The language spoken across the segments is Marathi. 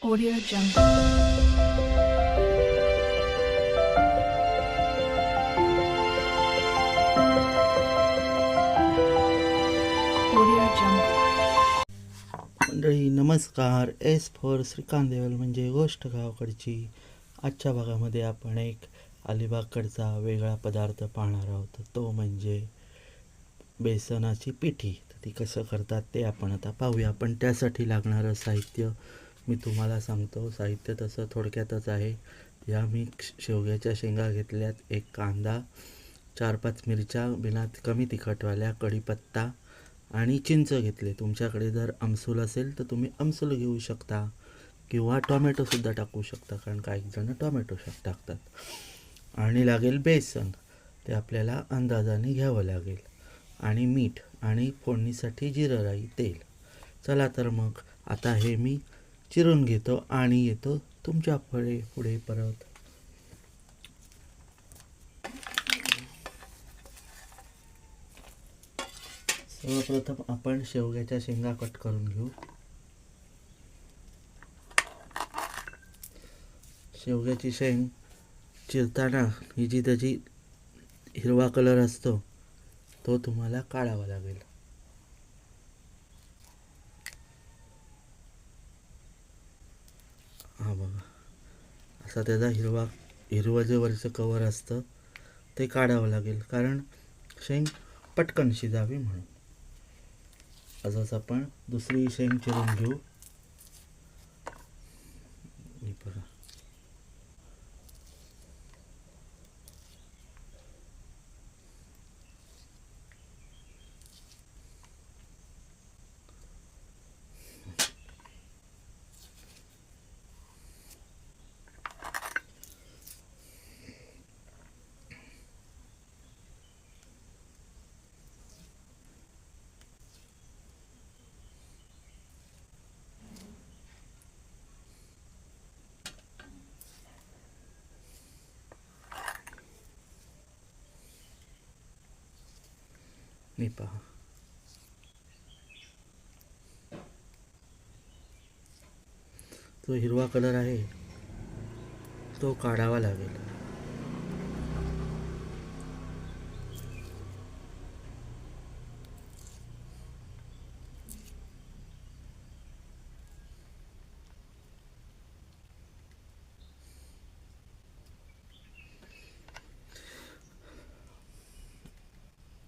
Audio Jungle. Audio Jungle. मंडळी नमस्कार. एस फॉर श्रीकांत देवल म्हणजे गोष्ट गावाकडची. आजच्या भागामध्ये आपण एक अलिबागकडचा वेगळा पदार्थ पाहणार आहोत, तो म्हणजे बेसनाची पिठी. तर ती कसं करतात ते आपण आता पाहूया. पण त्यासाठी लागणारं साहित्य मी तुम्हाला सांगतो. साहित्य तसं थोडक्यातच आहे. या मी शेवग्याच्या शेंगा घेतल्यात, एक कांदा, 4-5 मिरच्या बिना कमी तिखटवाल्या, कढीपत्ता आणि चिंच घेतले. तुमच्याकडे जर आमसूल असेल तर तुम्ही आमसूल घेऊ शकता किंवा टॉमॅटोसुद्धा टाकू शकता, कारण काही जण टॉमॅटो टाकतात. आणि लागेल बेसन, ते आपल्याला अंदाजाने घ्यावं लागेल. आणि मीठ आणि फोडणीसाठी जिरं राई, तेल. चला तर मग आता हे मी चिरून घेतो आणि येतो तुमच्या पुढे परत. सर्वप्रथम आपण शेवग्याच्या शेंगा कट करून घेऊ. शेवग्याची शेंग चिरताना ही जी त्याची हिरवा कलर असतो तो तुम्हाला काढावा लागेल. हा बघा, असा त्याचा हिरवं जे वरचं कवर असतं ते काढावं लागेल, कारण शेंग पटकन शिजावी म्हणून. असंच आपण दुसरी शेंग चिरून घेऊ. हे बघा, हे पहा. तो हिरवा कलर आहे तो काढावा लागेल.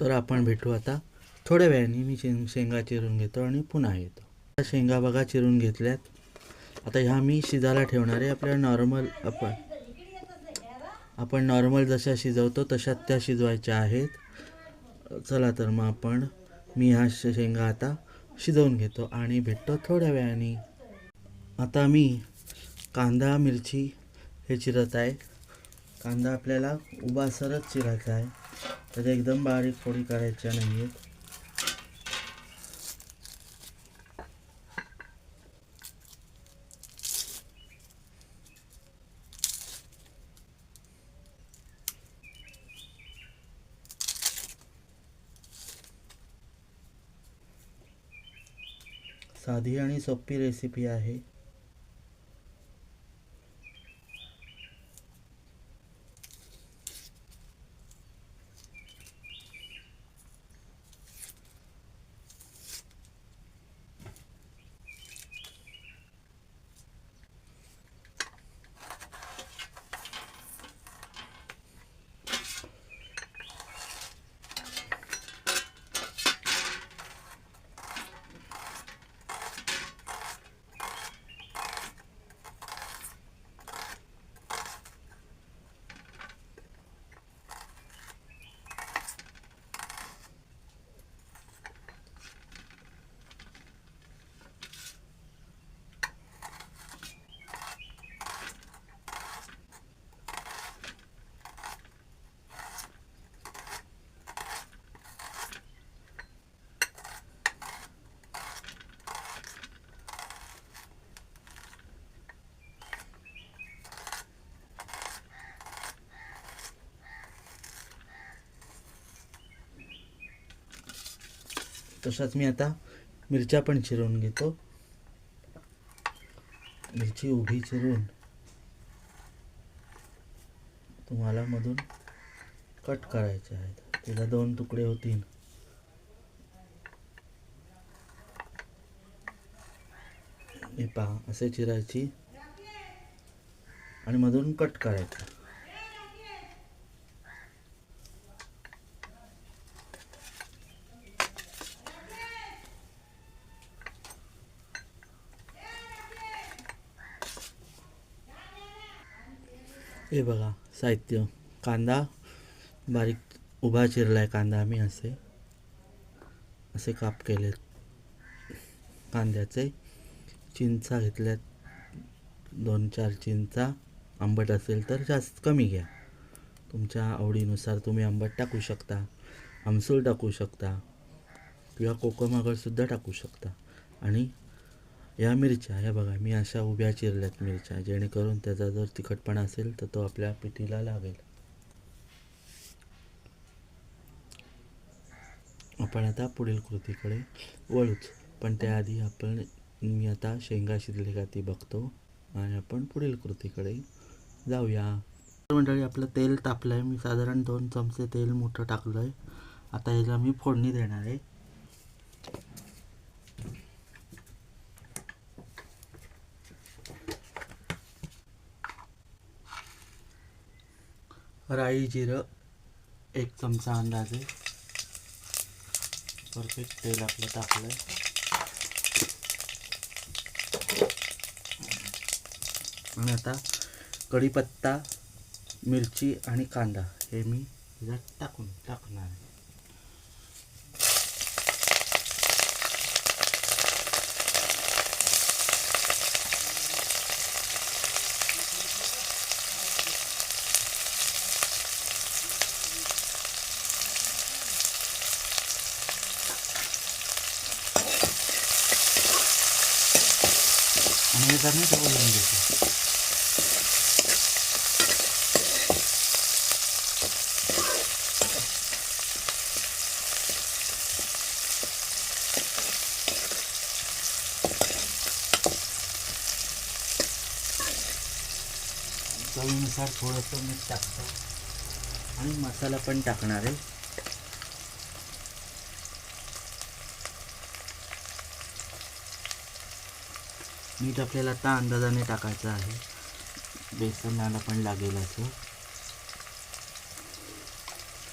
तर आपण भेटू आता थोड्या वेळाने. मी शेंगा चिरून घेतो आणि पुन्हा येतो. शेंगा बघा चिरून घेतल्यात. आता ह्या मी शिजायला ठेवणार आहे. आपल्याला नॉर्मल आपण नॉर्मल जशा शिजवतो तशाच त्या शिजवायच्या आहेत. चला तर मग मी ह्या शेंगा आता शिजवून घेतो आणि भेटतो थोड्या वेळाने. आता मी कांदा मिरची हे चिरत आहे. कांदा आपल्याला उभा सरच चिरायचा आहे, त्याच्या एकदम बारीक फोडी करायच्या नाही आहेत. साधी आणि सोपी रेसिपी आहे. तशाच मी आता मिरच्या पण चिरून घेतो. मिरची उभी चिरून तुम्हाला मधून कट करायचे आहेत. त्याला 2 तुकडे होतील. हे पहा, असे चिरायची आणि मधून कट करायचं. हे बघा साहित्य: कांदा बारीक उभा चिरलाय कांदा, मी असे काप केलेत कांद्याचे. चिंचा घेतल्यात 2-4 चिंचा. आंबट असेल तर जास्त कमी घ्या, तुमच्या आवडीनुसार तुम्ही आंबट टाकू शकता, आमसूल टाकू शकता किंवा कोकमागळसुद्धा टाकू शकता. आणि या मिरच्या, ह्या बघा मी अशा उभ्या चिरल्यात मिरच्या, जेणेकरून त्याचा जर तिखटपणा असेल तर तो आपल्या पिठीला लागेल. आपण आता पुढील कृतीकडे वळूच, पण त्याआधी मी आता शेंगा शिजले का ती बघतो आणि आपण पुढील कृतीकडे जाऊया. मंडळी, आपलं तेल तापलं आहे. मी साधारण 2 चमचे तेल मोठं टाकलं आहे. आता ह्याला मी फोडणी देणार आहे. राई जिरं 1 चमचा अंदाजे. परफेक्ट तेल आपलं टाकलं आहे. आणि आता कढीपत्ता, मिरची आणि कांदा हे मी त्याच्यात टाकणार आहे. आणि हे कमी ठेवून घेतो. चवीनुसार थोडंसं मीठ टाकतो आणि मसाला पण टाकणार आहे. मीठ आपल्याला आता अंदाजाने टाकायचं आहे, बेसनाला पण लागेल असं.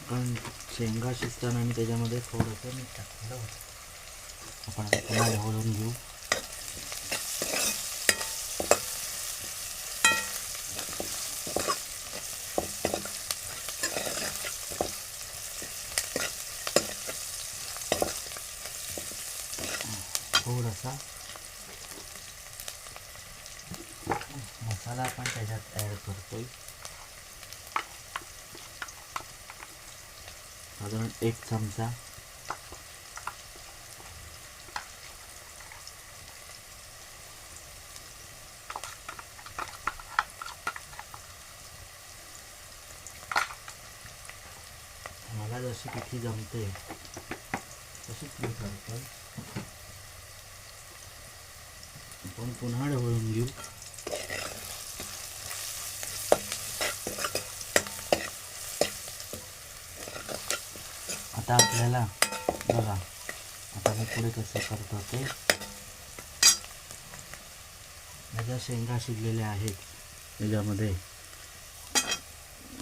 कारण शेंगा शिजताना मी त्याच्यामध्ये थोडंसं मीठ टाकलेलं होतं. आपण आता पुन्हा ढवळून घेऊ. थोडासा मसाला आपण त्याच्यात ॲड करतोय, साधारण 1 चमचा. मला जशी पिठी जमते तशीच मी करतोय. आपण पुन्हा ढवळून घेऊ. आता आपल्याला बघा, आता मी पुढे कसं करतो ते. माझ्या शेंगा शिजलेल्या आहेत,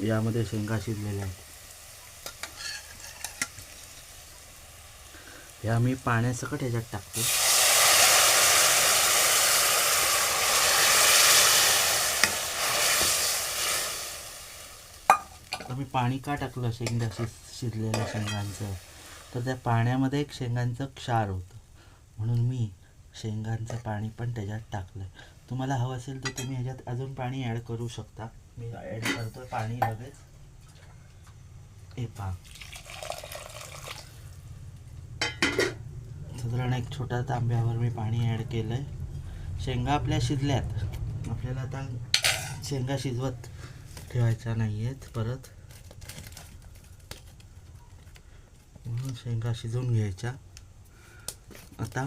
यामध्ये शेंगा शिजलेल्या आहेत. ह्या मी पाण्यासकट ह्याच्यात टाकतो. मी पाणी का टाकलं शिजलेल्या शेंगांचं, तर त्या पाण्यामध्ये एक शेंगांचं क्षार होतं, म्हणून मी शेंगांचं पाणी पण त्याच्यात टाकलं. तुम्हाला हवं असेल तर तुम्ही ह्याच्यात अजून पाणी ॲड करू शकता. मी ॲड करतो पाणी लगेच. हे पहा, साधारण 1 छोटा तांब्यावर मी पाणी ॲड केलं आहे. शेंगा आपल्या शिजल्यात. आपल्याला आता शेंगा शिजवत ठेवायच्या नाही आहेत परत, म्हणून शेंगा शिजवून घ्यायच्या. आता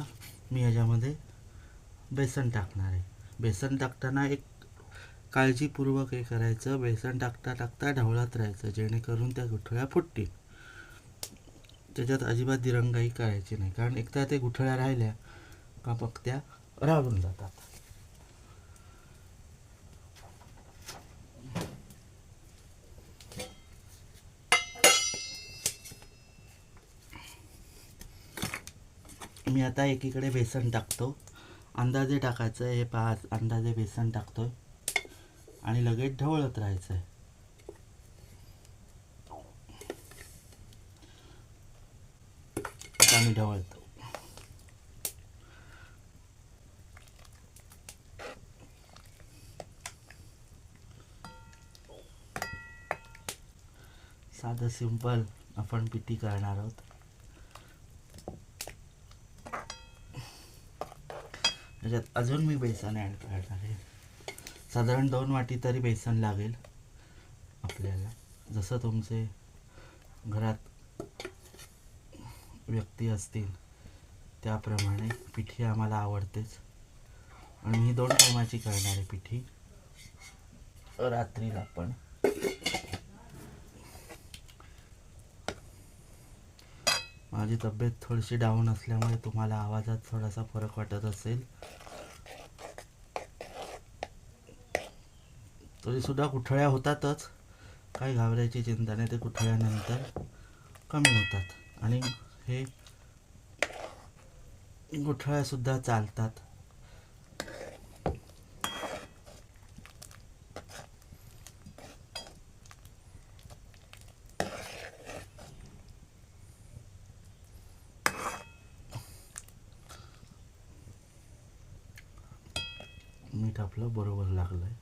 मी ह्याच्यामध्ये बेसन टाकणार आहे. बेसन टाकताना एक काळजीपूर्वक हे करायचं, बेसन टाकता टाकता ढवळत राहायचं जेणेकरून त्या गुठळ्या फुटतील. त्याच्यात अजिबात दिरंगाई करायची नाही, कारण एकदा ते गुठळ्या राहिल्या का मग त्या राहून जातात. मी आता एकीकडे बेसन टाकतो, अंदाजे टाकायचं आहे. हे पहा, अंदाजे बेसन टाकतोय आणि लगेच ढवळत राहायचं आहे. आता मी ढवळतो. साधं सिंपल आपण पिठी करणार आहोत. त्याच्यात अजून मी बेसन ॲड करणार आहे. साधारण 2 वाटी तरी बेसन लागेल आपल्याला. जसं तुमचे घरात व्यक्ती असतील त्याप्रमाणे. पिठी आम्हाला आवडतेच आणि ही 2 टायमाची करणार आहे पिठी. रात्रीला पण माझी तब्येत थोडीशी डाऊन असल्यामुळे तुम्हाला आवाजात थोडासा फरक वाटत असेल. तरीसुद्धा गुठळ्या होतातच, काही घाबरायची चिंता नाही. ते गुठळ्यानंतर कमी होतात आणि हे गुठळ्यासुद्धा चालतात. मीठ आपलं बरोबर लागलं आहे,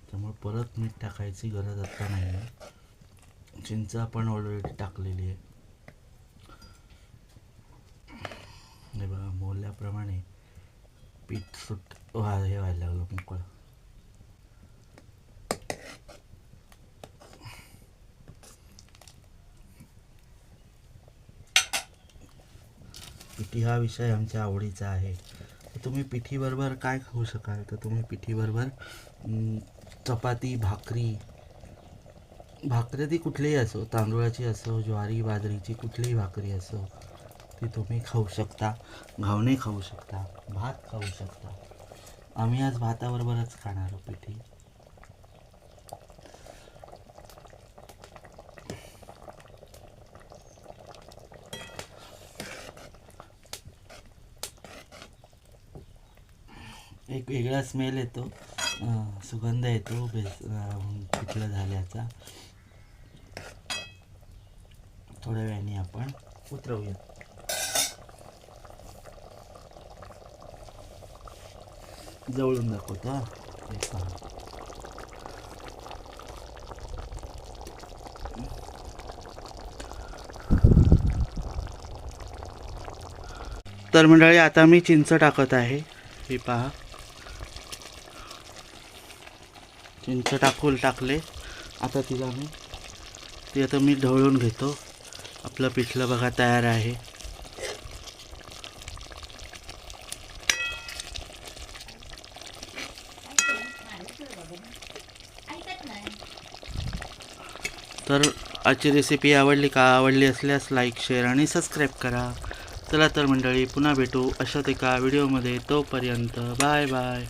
त्यामुळे परत मीठ टाकायची गरज आता नाही आहे. चिंच आपण ऑलरेडी टाकलेली आहे. हे बघा, मोलल्याप्रमाणे पीठ हे व्हायला लागलं मोकळं. पिठी हा विषय आमच्या आवडीचा आहे. तुम्ही पिठीबरोबर काय खाऊ शकाल, तर तुम्ही पिठीबरोबर चपाती, भाकरी ती कुठलीही असो, तांदूळाची असो, ज्वारी बाजरीची कुठलीही भाकरी असो, ती तुम्ही खाऊ शकता. घावणे खाऊ शकता, भात खाऊ शकता. आम्ही आज भाताबरोबरच खाणार आहोत पिठी. एक वेगळा स्मेल येतो, सुगंध येतो पिठलं झाल्याचा. थोड्या वेळाने आपण उतरवूया. जवळून दाखवतो. हे पहा, तर मंडळी आता मी चिंच टाकत आहे. हे पहा, चिंच टाकले. आता आता मी ढवळून घेतो. आपलं पिठलं बघा तयार आहे. तर आजची रेसिपी आवडली असल्यास लाईक, शेअर आणि सबस्क्राईब करा. चला तर मंडळी, पुन्हा भेटू अशाच एका व्हिडिओमध्ये. तोपर्यंत बाय बाय.